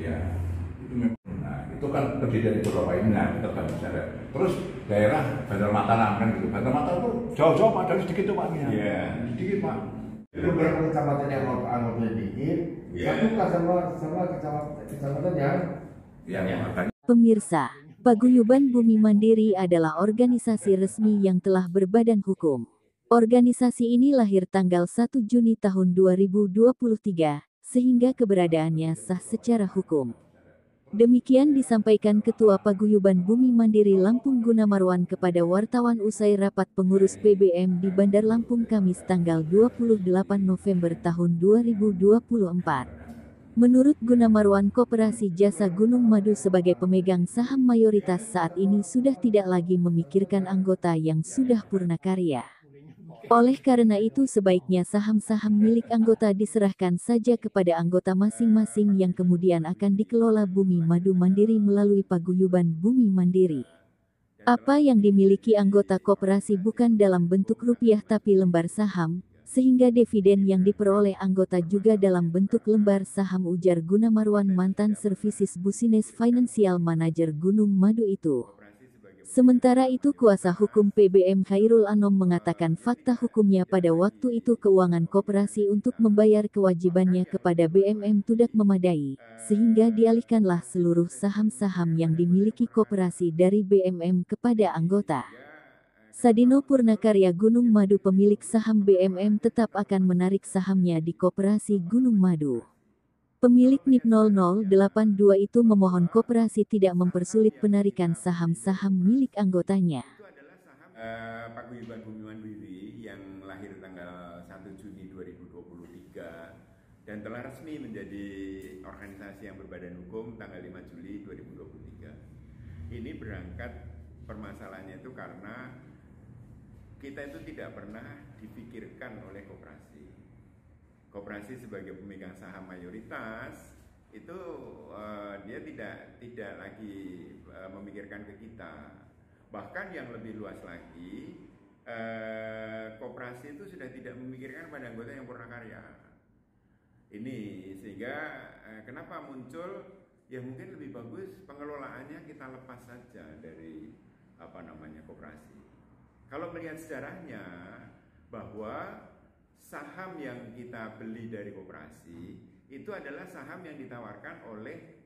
Ya, itu memang. Nah, itu kan kejadian di Pulau Painnya, kita kan misalnya. Terus daerah Bandar Mataram kan gitu. Bandar Mataram itu jauh-jauh Pak, dari sedikit tuh Pak. Iya. Sedikit Pak. Itu berapa kecamatan yang anggotanya dikit? Satu sama kecamatan yang Pemirsa, Paguyuban Bumi Mandiri adalah organisasi resmi yang telah berbadan hukum. Organisasi ini lahir tanggal 1 Juni tahun 2023, sehingga keberadaannya sah secara hukum. Demikian disampaikan Ketua Paguyuban Bumi Mandiri Lampung Gunamarwan kepada wartawan usai rapat pengurus PBM di Bandar Lampung Kamis tanggal 28 November tahun 2024. Menurut Gunamarwan, Koperasi Jasa Gunung Madu sebagai pemegang saham mayoritas saat ini sudah tidak lagi memikirkan anggota yang sudah purna karya. Oleh karena itu sebaiknya saham-saham milik anggota diserahkan saja kepada anggota masing-masing yang kemudian akan dikelola Bumi Madu Mandiri melalui Paguyuban Bumi Mandiri. Apa yang dimiliki anggota koperasi bukan dalam bentuk rupiah tapi lembar saham, sehingga dividen yang diperoleh anggota juga dalam bentuk lembar saham, ujar Gunamarwan, mantan Services Business Financial Manager Gunung Madu itu. Sementara itu kuasa hukum PBM Khairul Anom mengatakan fakta hukumnya pada waktu itu keuangan koperasi untuk membayar kewajibannya kepada BMM tidak memadai, sehingga dialihkanlah seluruh saham-saham yang dimiliki koperasi dari BMM kepada anggota. Sadino Purnakarya Gunung Madu, pemilik saham BMM, tetap akan menarik sahamnya di koperasi Gunung Madu. Pemilik NIP 0082 itu memohon koperasi tidak mempersulit penarikan saham-saham milik anggotanya. Paguyuban Bumi Mandiri yang lahir tanggal 1 Juni 2023 dan telah resmi menjadi organisasi yang berbadan hukum tanggal 5 Juli 2023. Ini berangkat permasalahannya itu karena kita itu tidak pernah dipikirkan oleh koperasi. Koperasi sebagai pemegang saham mayoritas itu dia tidak lagi memikirkan ke kita. Bahkan yang lebih luas lagi, koperasi itu sudah tidak memikirkan pada anggota yang purna karya. Ini sehingga kenapa muncul, ya mungkin lebih bagus pengelolaannya kita lepas saja dari koperasi. Kalau melihat sejarahnya bahwa saham yang kita beli dari koperasi itu adalah saham yang ditawarkan oleh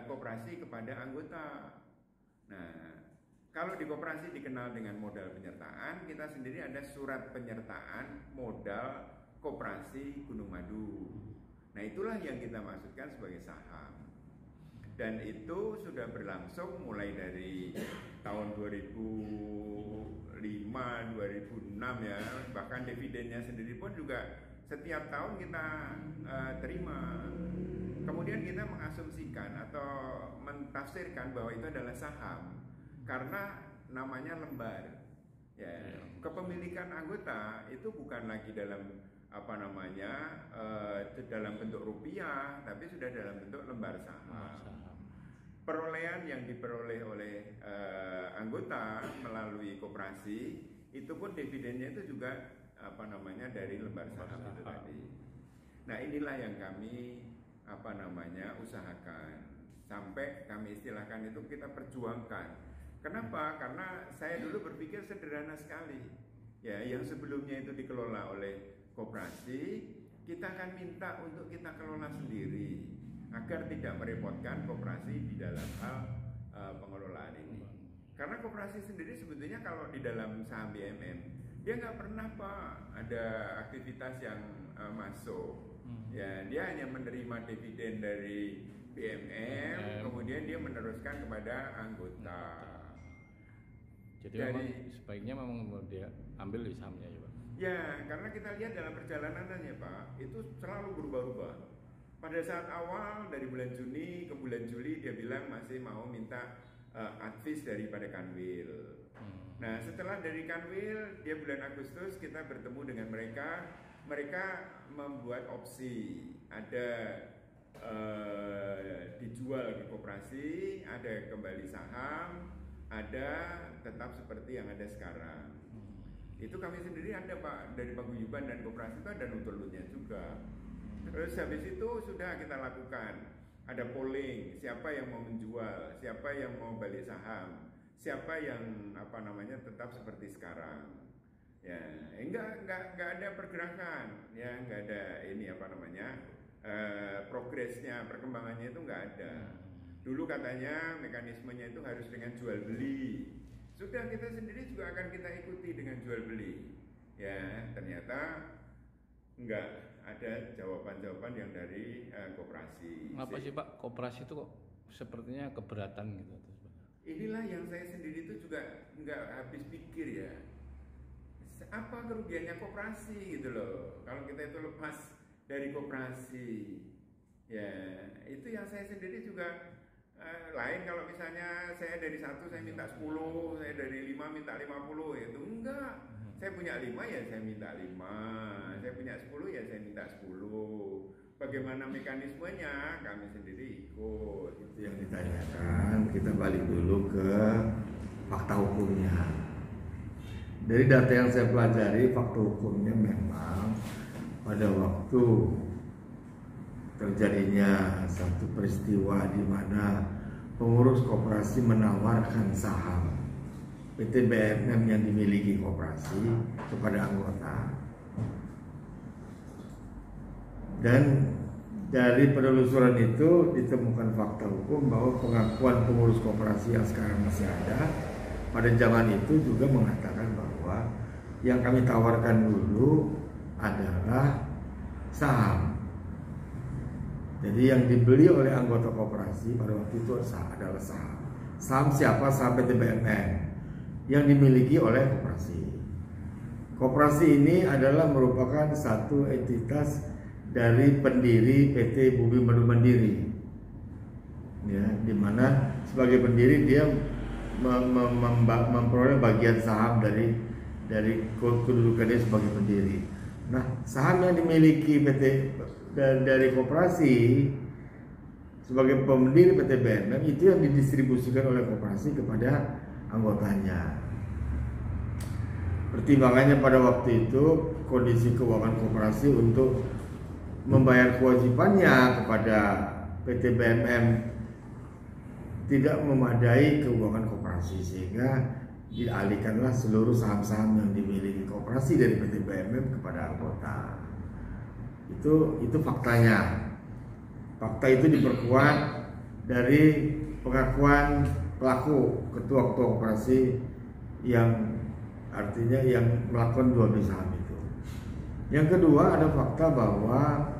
koperasi kepada anggota. Nah, kalau di koperasi dikenal dengan modal penyertaan, kita sendiri ada surat penyertaan modal koperasi Gunung Madu. Nah, itulah yang kita maksudkan sebagai saham. Dan itu sudah berlangsung mulai dari tahun 2005, 2006 ya, bahkan dividennya sendiri pun juga setiap tahun kita terima. Kemudian kita mengasumsikan atau mentafsirkan bahwa itu adalah saham karena namanya lembar. Ya, kepemilikan anggota itu bukan lagi dalam dalam bentuk rupiah, tapi sudah dalam bentuk lembar saham. Perolehan yang diperoleh oleh anggota melalui koperasi itu pun dividennya itu juga dari lembar saham itu tadi. Nah, inilah yang kami usahakan sampai kami istilahkan itu kita perjuangkan. Kenapa? Karena saya dulu berpikir sederhana sekali. Ya, yang sebelumnya itu dikelola oleh koperasi, kita akan minta untuk kita kelola sendiri agar tidak merepotkan koperasi di dalam hal pengelolaan ini. Karena koperasi sendiri sebetulnya kalau di dalam saham BMM dia nggak pernah ada aktivitas yang masuk. Ya, dia hanya menerima dividen dari BMM, kemudian dia meneruskan kepada anggota. Jadi memang sebaiknya dia ambil di sahamnya ya Pak? Ya, karena kita lihat dalam perjalanannya Pak, itu selalu berubah-ubah. Pada saat awal dari bulan Juni ke bulan Juli dia bilang masih mau minta advis daripada Kanwil. Nah, setelah dari Kanwil dia bulan Agustus kita bertemu dengan mereka. Mereka membuat opsi, ada dijual ke koperasi, ada kembali saham, ada tetap seperti yang ada sekarang. Itu kami sendiri ada Pak, dari Paguyuban dan koperasi itu ada nutulutnya juga. Terus habis itu sudah kita lakukan ada polling, siapa yang mau menjual, siapa yang mau balik saham, siapa yang tetap seperti sekarang. Ya, enggak ada pergerakan, ya enggak ada progresnya, perkembangannya itu enggak ada. Dulu katanya mekanismenya itu harus dengan jual beli. Sudah, kita sendiri juga akan kita ikuti dengan jual beli. Ya, ternyata enggak ada jawaban-jawaban yang dari koperasi. Apa sih Pak, koperasi itu kok sepertinya keberatan gitu? Inilah yang saya sendiri itu juga enggak habis pikir ya. Apa kerugiannya koperasi gitu loh, kalau kita itu lepas dari koperasi. Ya, itu yang saya sendiri juga lain kalau misalnya saya dari 1 saya minta 10, saya dari 5 minta 50, itu enggak. Saya punya 5 ya saya minta 5, saya punya 10 ya saya minta 10. Bagaimana mekanismenya kami sendiri ikut. Itu yang ditanyakan, kita balik dulu ke fakta hukumnya. Dari data yang saya pelajari, fakta hukumnya memang pada waktu terjadinya satu peristiwa di mana pengurus koperasi menawarkan saham PT BMM yang dimiliki koperasi kepada anggota, dan dari penelusuran itu ditemukan fakta hukum bahwa pengakuan pengurus koperasi yang sekarang masih ada pada zaman itu juga mengatakan bahwa yang kami tawarkan dulu adalah saham. Jadi yang dibeli oleh anggota koperasi pada waktu itu adalah saham. Saham siapa? Saham PT BMN yang dimiliki oleh koperasi. Koperasi ini adalah merupakan satu entitas dari pendiri PT Bumi Madu Mandiri. Ya, di mana sebagai pendiri dia memperoleh bagian saham dari kedudukannya sebagai pendiri. Nah, saham yang dimiliki PT dari koperasi sebagai pendiri PT BMM itu yang didistribusikan oleh koperasi kepada anggotanya. Pertimbangannya pada waktu itu kondisi keuangan koperasi untuk membayar kewajibannya kepada PT BMM tidak memadai keuangan koperasi, sehingga dialihkanlah seluruh saham-saham yang dimiliki koperasi dari PT BMM kepada anggota. Itu faktanya. Fakta itu diperkuat dari pengakuan pelaku ketua-ketua koperasi yang artinya yang melakukan jual beli saham itu. Yang kedua, ada fakta bahwa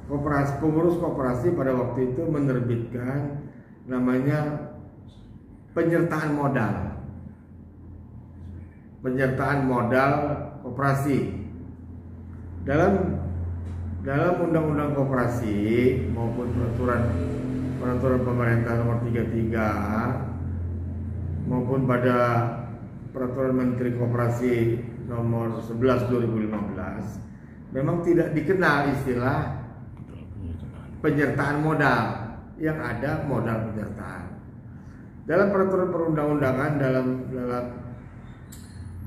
pengurus koperasi pada waktu itu menerbitkan namanya penyertaan modal koperasi. Dalam undang-undang koperasi maupun peraturan pemerintah nomor 33 maupun pada peraturan Menteri Koperasi nomor 11 2015 memang tidak dikenal istilah penyertaan modal. Yang ada modal penyertaan. Dalam peraturan perundang-undangan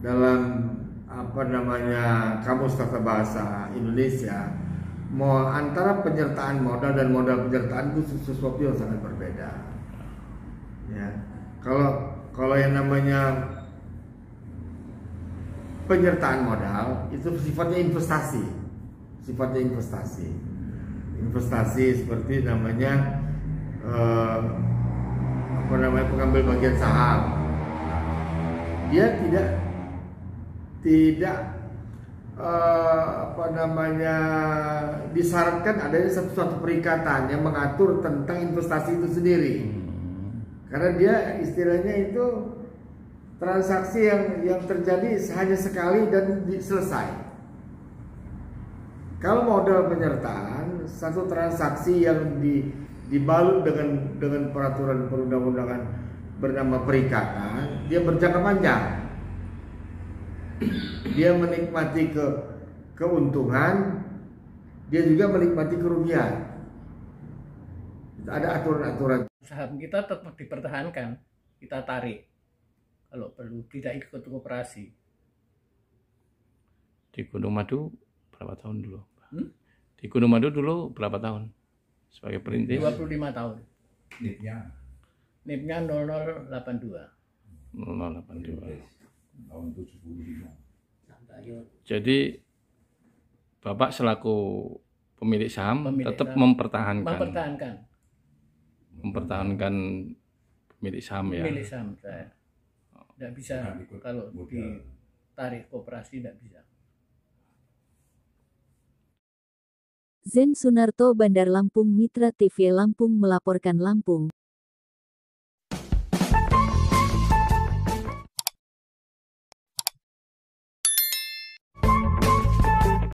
dalam Kamus Tata Bahasa Indonesia, antara penyertaan modal dan modal penyertaan itu sesuatu yang sangat berbeda. Ya, kalau yang namanya penyertaan modal itu sifatnya investasi. Investasi seperti namanya pengambil bagian saham. Dia tidak disyaratkan adanya satu perikatan yang mengatur tentang investasi itu sendiri. Karena dia istilahnya itu transaksi yang terjadi hanya sekali dan selesai. Kalau modal penyertaan, satu transaksi yang dibalut dengan peraturan perundang-undangan bernama perikatan, dia berjangka panjang. Dia menikmati keuntungan, dia juga menikmati kerugian. Ada aturan-aturan. Saham kita tetap dipertahankan, kita tarik. Kalau perlu tidak ikut koperasi. Di Gunung Madu berapa tahun dulu? Di Gunung Madu dulu berapa tahun? sebagai perintis 25 tahun. NIP-nya NIP-nya 0082. 082. tahun 75. Jadi Bapak selaku pemilik saham tetap saham. mempertahankan pemilik saham ya. Pemilik saham saya. Tidak bisa Bukan ikut kalau modal. ditarik koperasi tidak bisa. Zen Sunarto, Bandar Lampung, Mitra TV Lampung melaporkan Lampung.